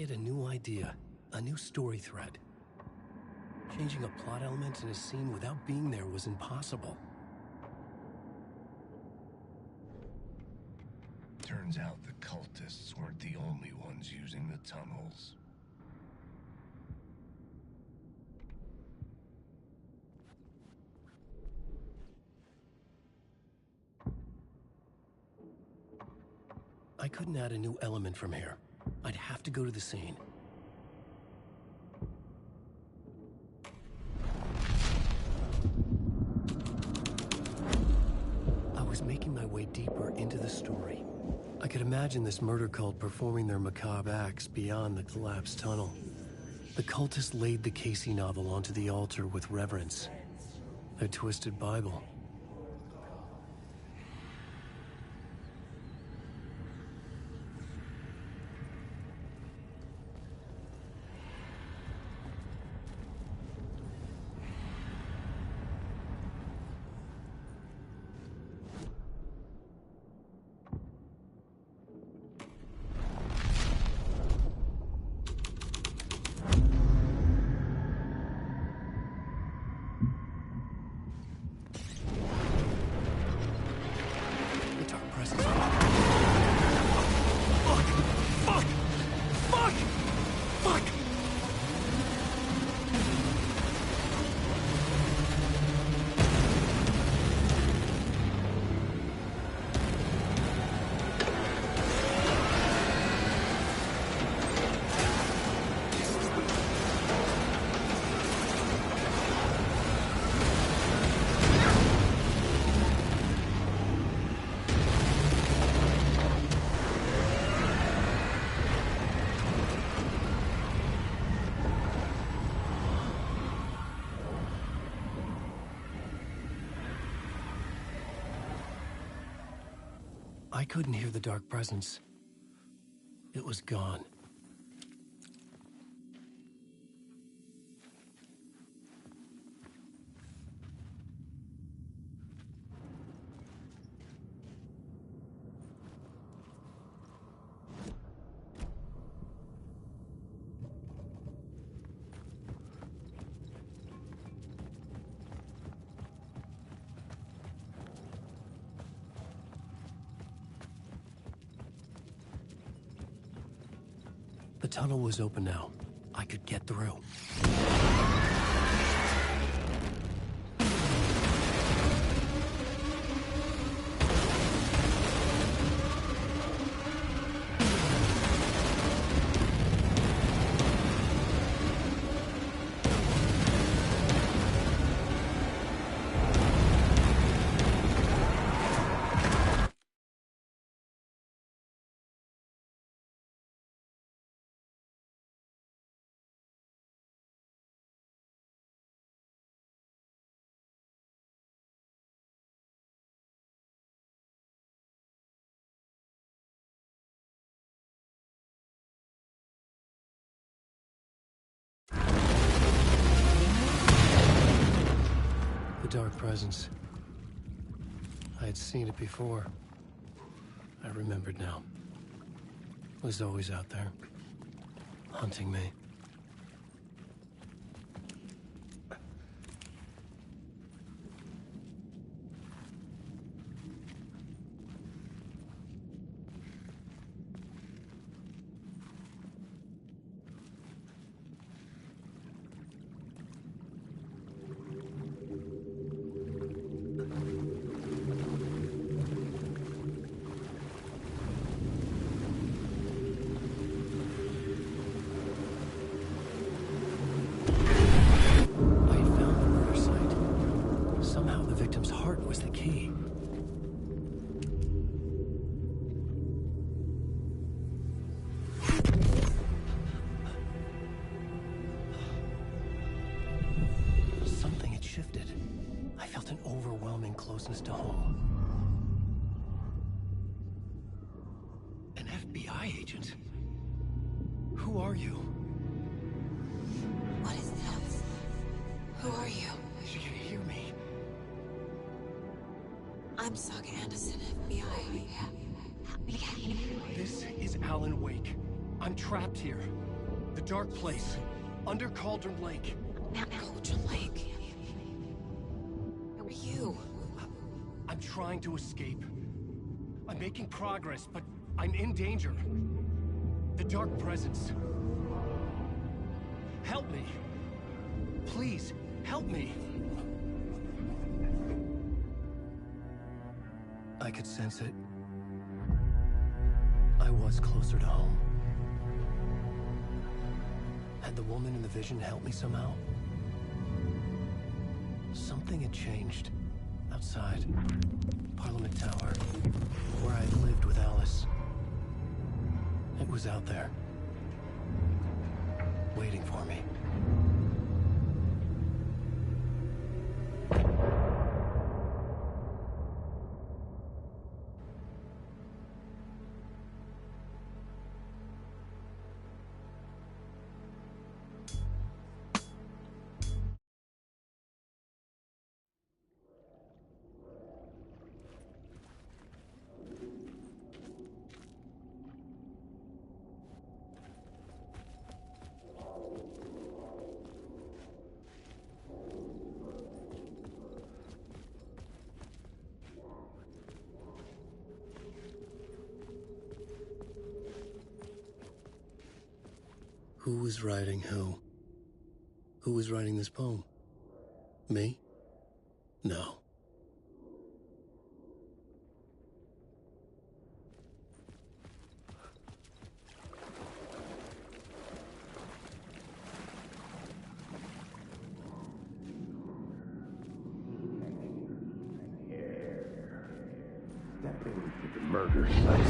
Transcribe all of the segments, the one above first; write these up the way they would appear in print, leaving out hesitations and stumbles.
had a new idea, a new story thread. Changing a plot element in a scene without being there was impossible. Turns out the cultists weren't the only ones using the tunnels. I couldn't add a new element from here. I'd have to go to the scene. I was making my way deeper into the story. I could imagine this murder cult performing their macabre acts beyond the collapsed tunnel. The cultists laid the Casey novel onto the altar with reverence. Their twisted Bible. I couldn't hear the dark presence. It was gone. The tunnel was open now. I could get through. Dark presence. I had seen it before. I remembered now. It was always out there, hunting me. Closeness to home. An FBI agent? Who are you? What is this? Who are you? She can hear me. I'm Saga Anderson, FBI. This is Alan Wake. I'm trapped here. The dark place. Under Cauldron Lake. Not Cauldron Lake. Who are you? I'm trying to escape. I'm making progress, but I'm in danger. The dark presence. Help me. Please, help me. I could sense it. I was closer to home. Had the woman in the vision helped me somehow? Something had changed. Outside. Parliament Tower. Where I had lived with Alice. It was out there. Waiting for me. Who was writing who? Who was writing this poem? Me? No.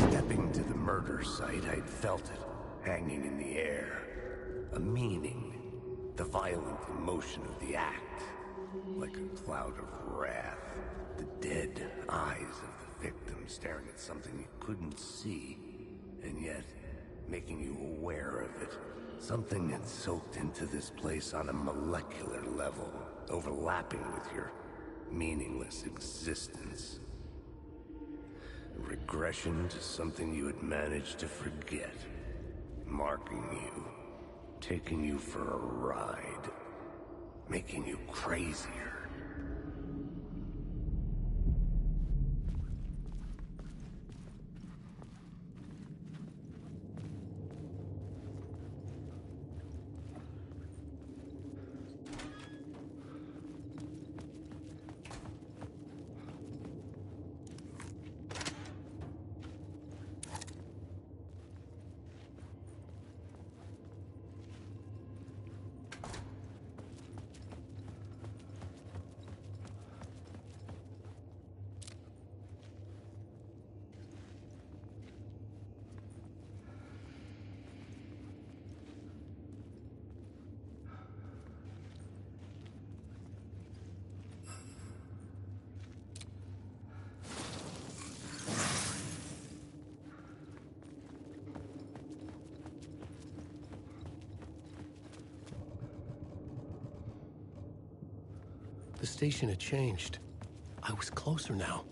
Stepping to the murder site, I'd felt it, hanging in the air. A meaning. The violent emotion of the act. Like a cloud of wrath. The dead eyes of the victim staring at something you couldn't see, and yet making you aware of it. Something that soaked into this place on a molecular level, overlapping with your meaningless existence. Regression to something you had managed to forget. Marking you. Taking you for a ride. Making you crazier. The station had changed. I was closer now.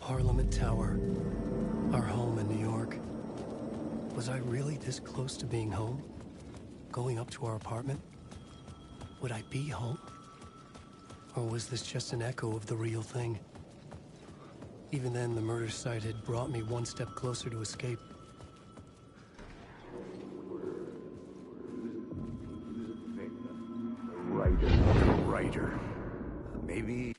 Parliament Tower. Our home in New York. Was I really this close to being home? Going up to our apartment? Would I be home? Or was this just an echo of the real thing? Even then, the murder site had brought me one step closer to escape. The writer. Maybe...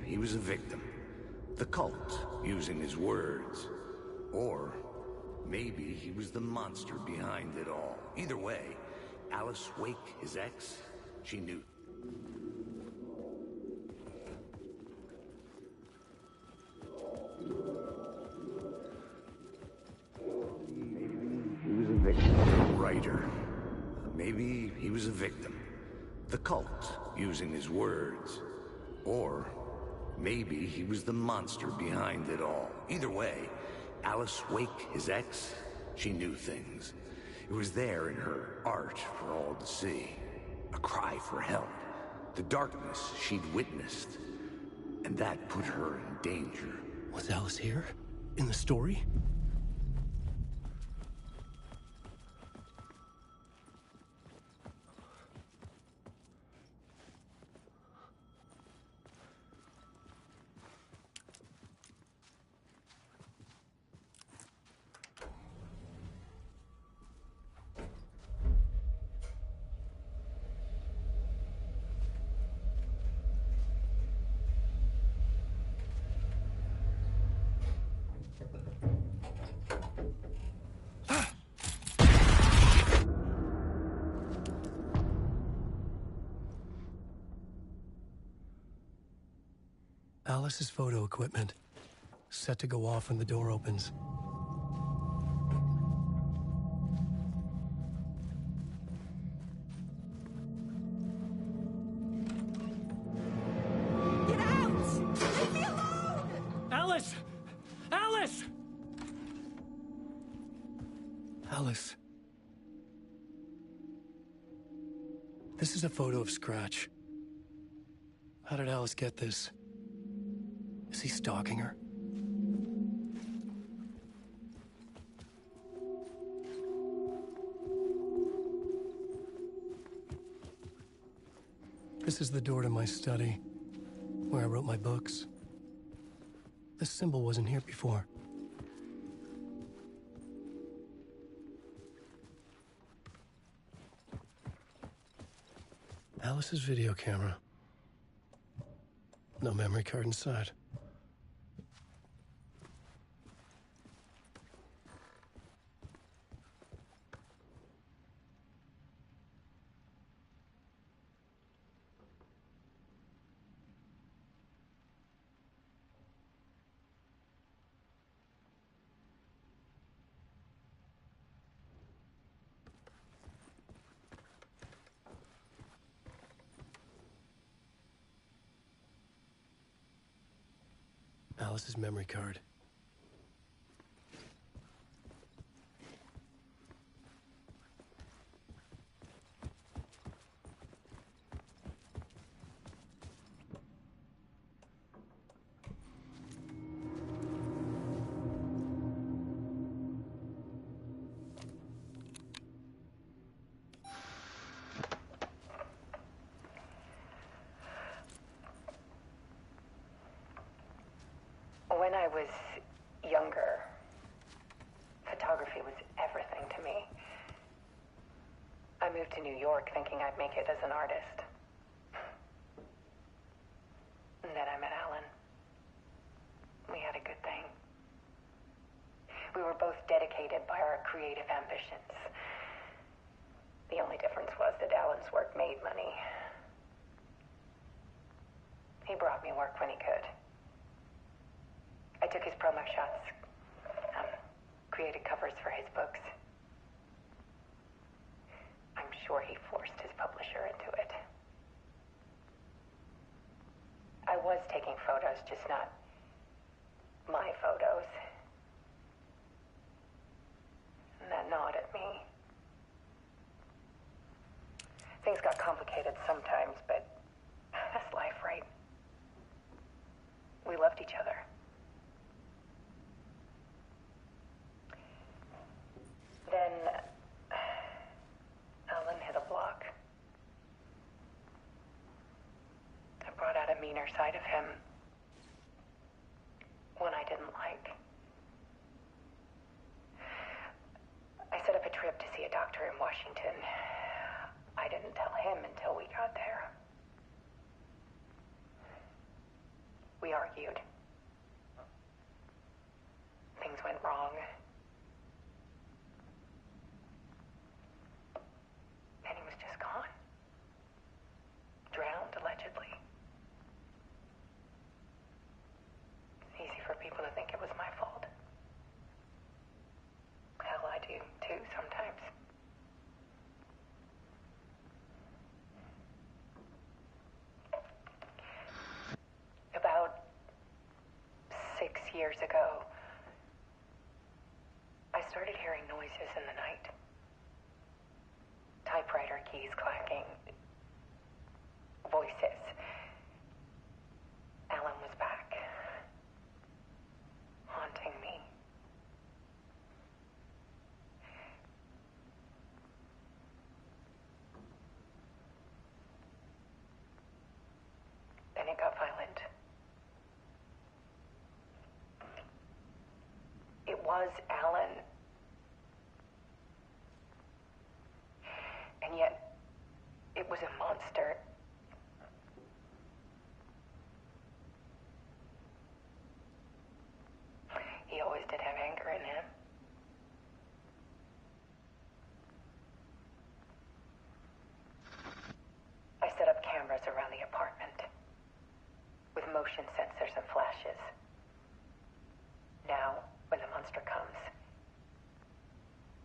He was a victim. The cult, using his words. Or maybe he was the monster behind it all. Either way, Alice Wake, his ex, she knew. He was a victim. Writer. Maybe he was a victim. The cult, using his words. Or maybe he was the monster behind it all. Either way, Alice Wake, his ex, she knew things. It was there in her art for all to see. A cry for help. The darkness she'd witnessed. And that put her in danger. Was Alice here? In the story? Alice's photo equipment. Set to go off when the door opens. Get out! Leave me alone! Alice! Alice! Alice. This is a photo of Scratch. How did Alice get this? Is he stalking her? This is the door to my study, where I wrote my books. This symbol wasn't here before. Alice's video camera. No memory card inside. Alice's memory card. When I was younger, photography was everything to me. I moved to New York thinking I'd make it as an artist. And then I met Alan. We had a good thing. We were both dedicated by our creative ambitions. The only difference was that Alan's work made money. He brought me work when he could. I took his promo shots, created covers for his books. I'm sure he forced his publisher into it. I was taking photos, just not my photos. And that gnawed at me. Things got complicated sometimes, but that's life, right? We loved each other. Then Alan hit a block. I brought out a meaner side of him. One I didn't like. I set up a trip to see a doctor in Washington. I didn't tell him until we got there. years ago, I started hearing noises in the night. Typewriter keys clacking. Voices. Alan was back. Haunting me. Then it got violent. It was Alan. And yet, it was a monster. He always did have anger in him. I set up cameras around the apartment with motion sensors and flashes. Now, when the monster comes,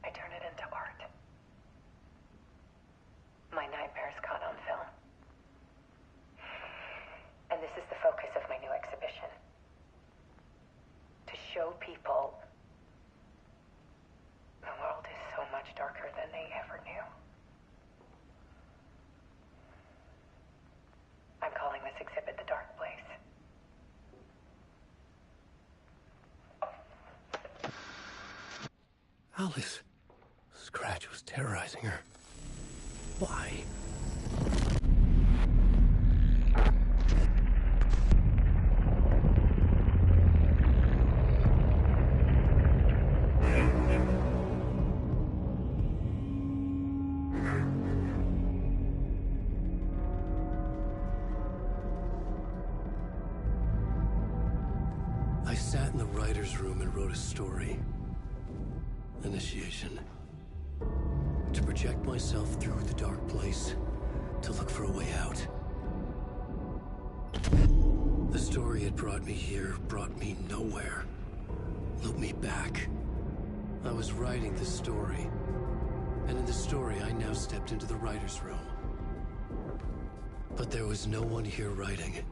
I turn it into art. My nightmares caught on film. And this is the focus of my new exhibition. To show people the world is so much darker than they ever knew. I'm calling this exhibit The Dark Place. Alice. Scratch was terrorizing her. Why? I sat in the writer's room and wrote a story. Initiation. To project myself through the dark place, to look for a way out. The story had brought me here, brought me nowhere. Looped me back. I was writing the story. And in the story, I now stepped into the writer's room. But there was no one here writing.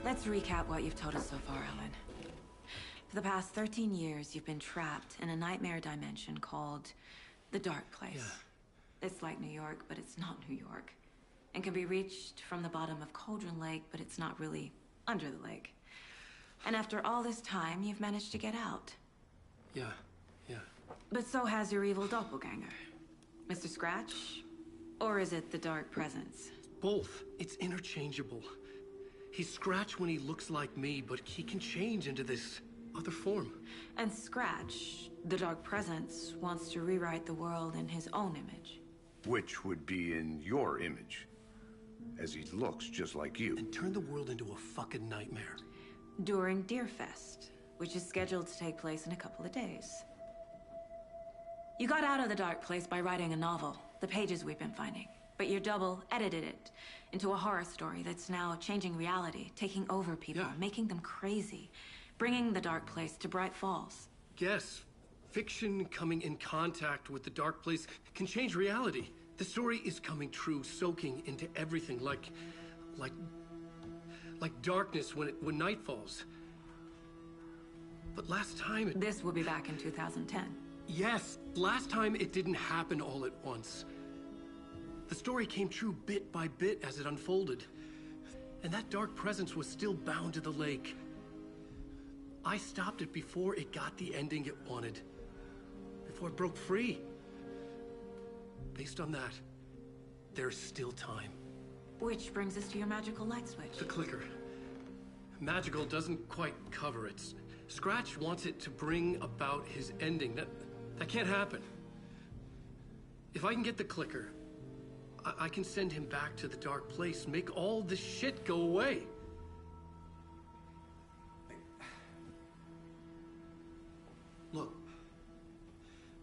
Let's recap what you've told us so far, Alan. For the past 13 years, you've been trapped in a nightmare dimension called the Dark Place. Yeah. It's like New York, but it's not New York. And can be reached from the bottom of Cauldron Lake, but it's not really under the lake. And after all this time, you've managed to get out. Yeah. But so has your evil doppelganger. Mr. Scratch? Or is it the Dark Presence? Both. It's interchangeable. He's Scratch when he looks like me, but he can change into this other form. And Scratch, the Dark Presence, wants to rewrite the world in his own image. Which would be in your image, as he looks just like you. And turn the world into a fucking nightmare. During Deerfest, which is scheduled to take place in a couple of days. You got out of the Dark Place by writing a novel, the pages we've been finding. But your double edited it into a horror story that's now changing reality, taking over people, making them crazy, bringing the Dark Place to Bright Falls. Yes, fiction coming in contact with the Dark Place can change reality. The story is coming true, soaking into everything like Like darkness when night falls. But last time it... This will be back in 2010. Yes, last time it didn't happen all at once. The story came true bit by bit as it unfolded. And that dark presence was still bound to the lake. I stopped it before it got the ending it wanted. Before it broke free. Based on that, there's still time. Which brings us to your magical light switch. The clicker. Magical doesn't quite cover it. Scratch wants it to bring about his ending. That can't happen. If I can get the clicker, I can send him back to the dark place, make all this shit go away. Look,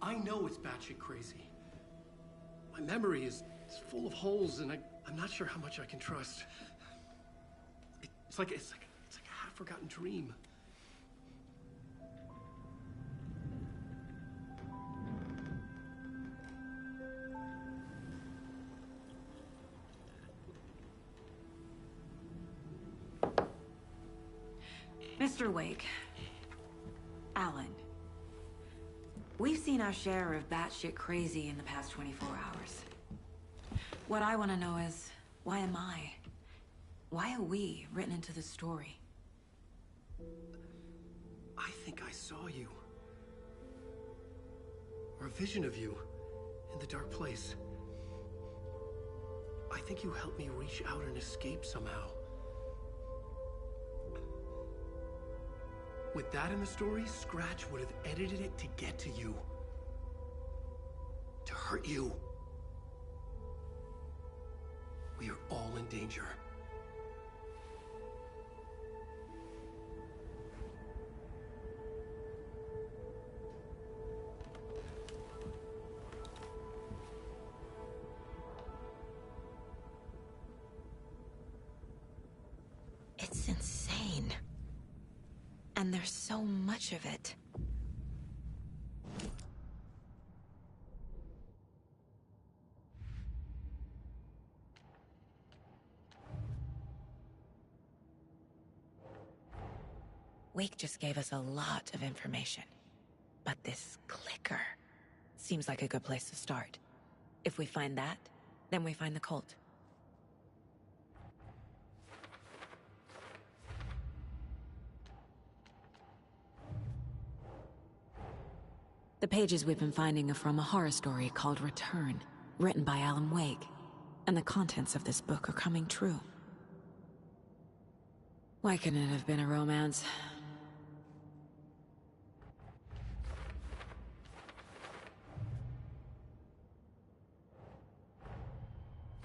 I know it's batshit crazy. My memory is full of holes, and I'm not sure how much I can trust. It's like a half-forgotten dream. Mr. Wake. Alan. We've seen our share of batshit crazy in the past 24 hours. What I want to know is, why am I? Why are we written into the story? I think I saw you. Or a vision of you in the dark place. I think you helped me reach out and escape somehow. With that in the story, Scratch would have edited it to get to you. To hurt you. We are all in danger. It's insane. And there's so much of it. Wake just gave us a lot of information. But this clicker seems like a good place to start. If we find that, then we find the cult. The pages we've been finding are from a horror story called Return, written by Alan Wake. And the contents of this book are coming true. Why couldn't it have been a romance?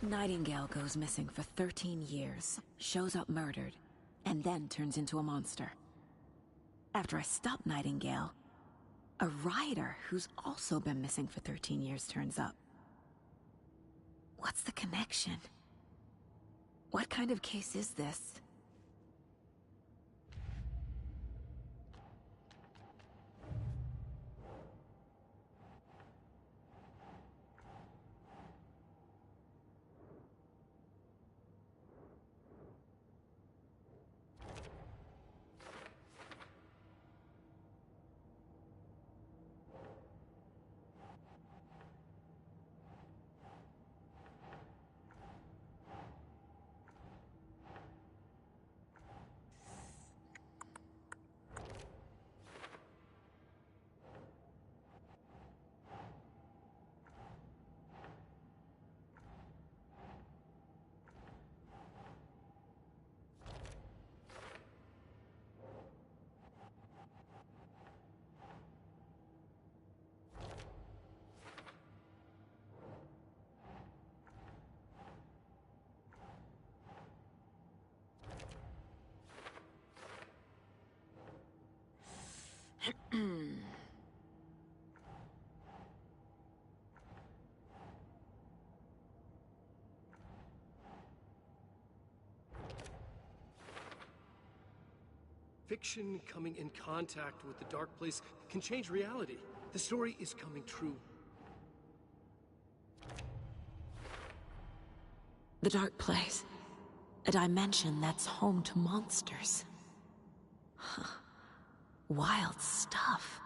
Nightingale goes missing for 13 years, shows up murdered, and then turns into a monster. After I stop Nightingale, a rider who's also been missing for 13 years turns up. What's the connection? What kind of case is this? Fiction coming in contact with the dark place can change reality. The story is coming true. The dark place. A dimension that's home to monsters. Huh. Wild stuff.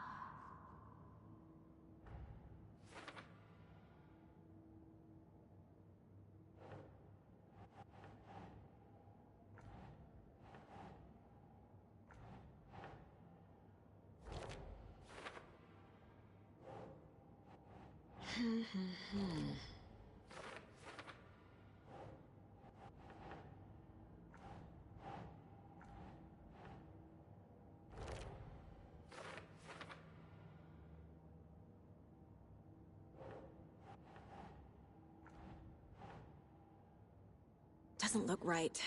Doesn't look right.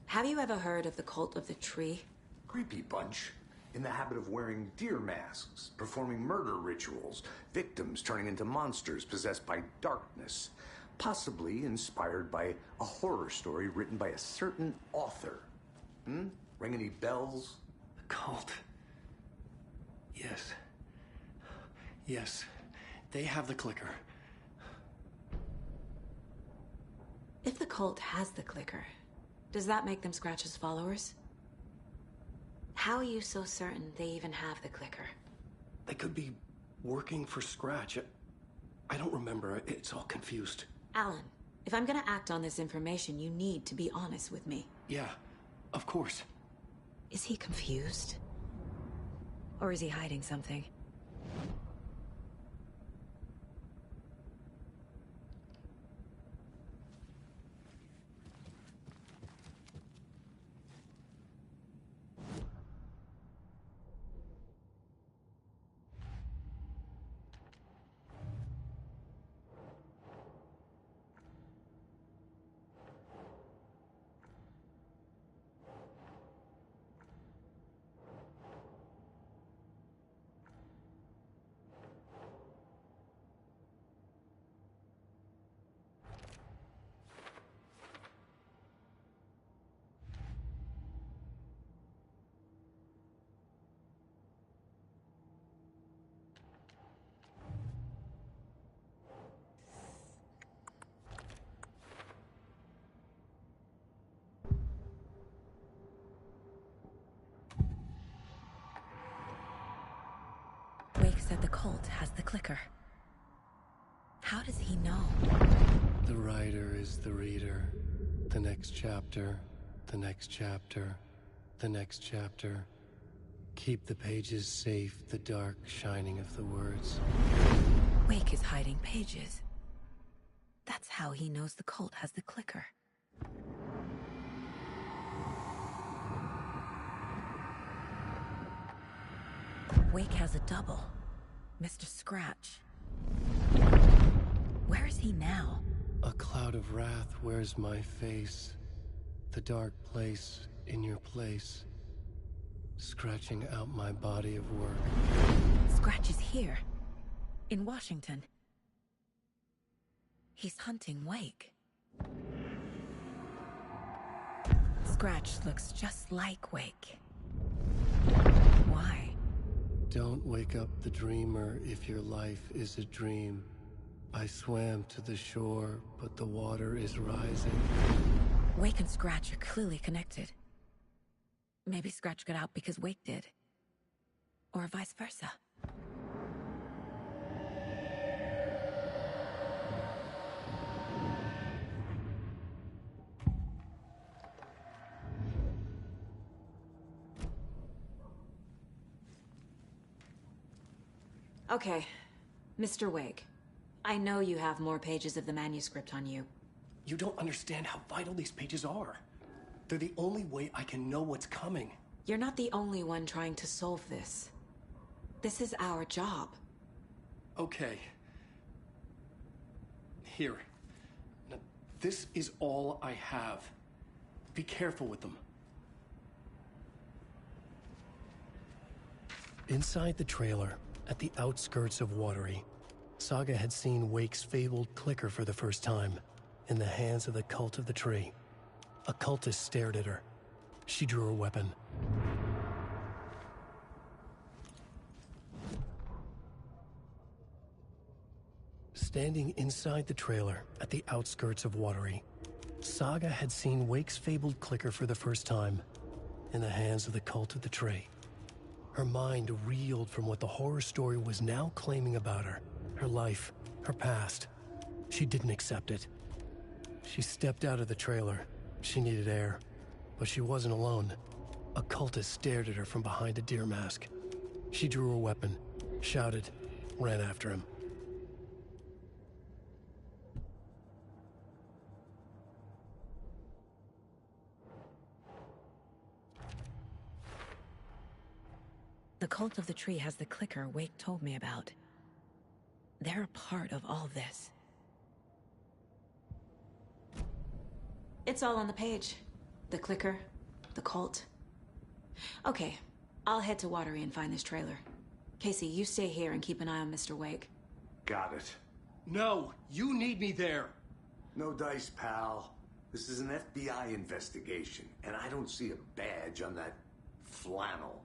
Have you ever heard of the Cult of the Tree? Creepy bunch. In the habit of wearing deer masks, performing murder rituals, victims turning into monsters possessed by darkness. Possibly inspired by a horror story written by a certain author. Ring any bells? The cult. Yes. Yes. They have the clicker. If the cult has the clicker, does that make them Scratch's followers? How are you so certain they even have the clicker? They could be working for Scratch. I don't remember. It's all confused. Alan, if I'm gonna act on this information, you need to be honest with me. Yeah, of course. Is he confused? Or is he hiding something? Wake said the cult has the clicker. How does he know? The writer is the reader. The next chapter, the next chapter, the next chapter. Keep the pages safe, the dark shining of the words. Wake is hiding pages. That's how he knows the cult has the clicker. Wake has a double. Mr. Scratch. Where is he now? A cloud of wrath wears my face. The dark place in your place. Scratching out my body of work. Scratch is here. In Washington. He's hunting Wake. Scratch looks just like Wake. Why? Don't wake up the dreamer if your life is a dream. I swam to the shore, but the water is rising. Wake and Scratch are clearly connected. Maybe Scratch got out because Wake did. Or vice versa. Okay, Mr. Wake. I know you have more pages of the manuscript on you. You don't understand how vital these pages are. They're the only way I can know what's coming. You're not the only one trying to solve this. This is our job. Okay. Here. Now, this is all I have. Be careful with them. Inside the trailer, at the outskirts of Watery, Saga had seen Wake's fabled clicker for the first time, in the hands of the Cult of the Tree. A cultist stared at her. She drew her weapon. Standing inside the trailer, at the outskirts of Watery, Saga had seen Wake's fabled clicker for the first time, in the hands of the Cult of the Tree. Her mind reeled from what the horror story was now claiming about her. Her life, her past. She didn't accept it. She stepped out of the trailer. She needed air. But she wasn't alone. A cultist stared at her from behind a deer mask. She drew her weapon, shouted, ran after him. The Cult of the Tree has the clicker Wake told me about. They're a part of all this. It's all on the page. The clicker, the cult. Okay, I'll head to Watery and find this trailer. Casey, you stay here and keep an eye on Mr. Wake. Got it. No, you need me there. No dice, pal. This is an FBI investigation, and I don't see a badge on that flannel.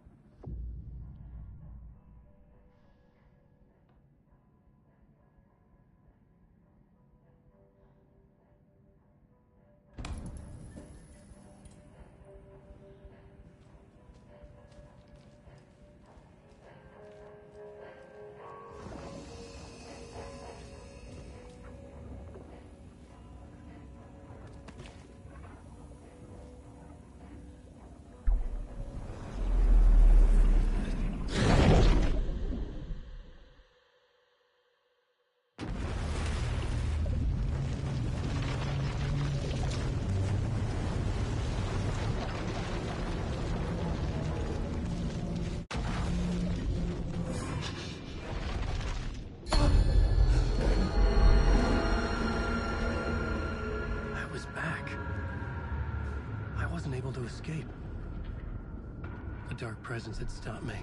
Able to escape. A dark presence had stopped me.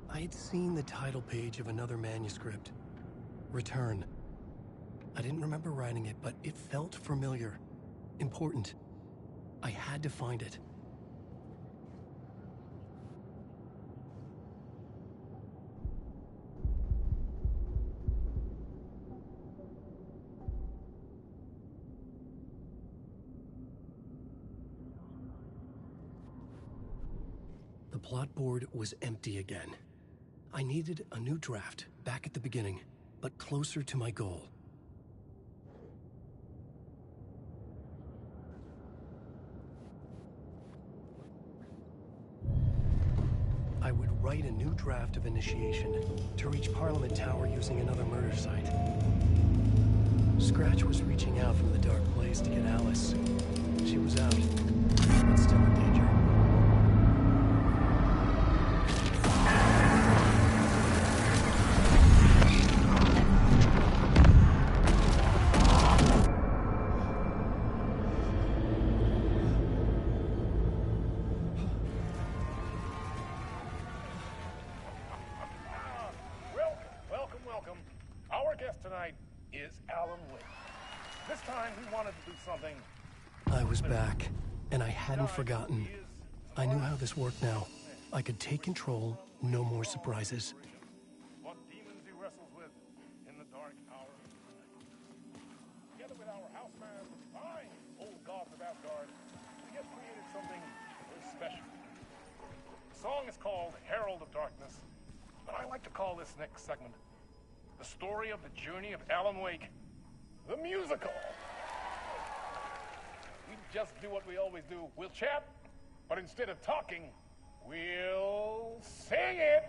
I had seen the title page of another manuscript. Return. I didn't remember writing it, but it felt familiar. Important. I had to find it. The plot board was empty again. I needed a new draft, back at the beginning, but closer to my goal. I would write a new draft of initiation to reach Parliament Tower using another murder site. Scratch was reaching out from the dark place to get Alice. She was out, but still in danger. Tonight is Alan Wake. This time we wanted to do something. I was back, and I hadn't forgotten. I knew how this worked now. I could take control, no more surprises. What demons he wrestles with in the dark hour of the night. Together with our houseman, fine old gods of Asgard, we have created something very special. The song is called Herald of Darkness, but I like to call this next segment the story of the journey of Alan Wake, the musical. We just do what we always do. We'll chat, but instead of talking, we'll sing it.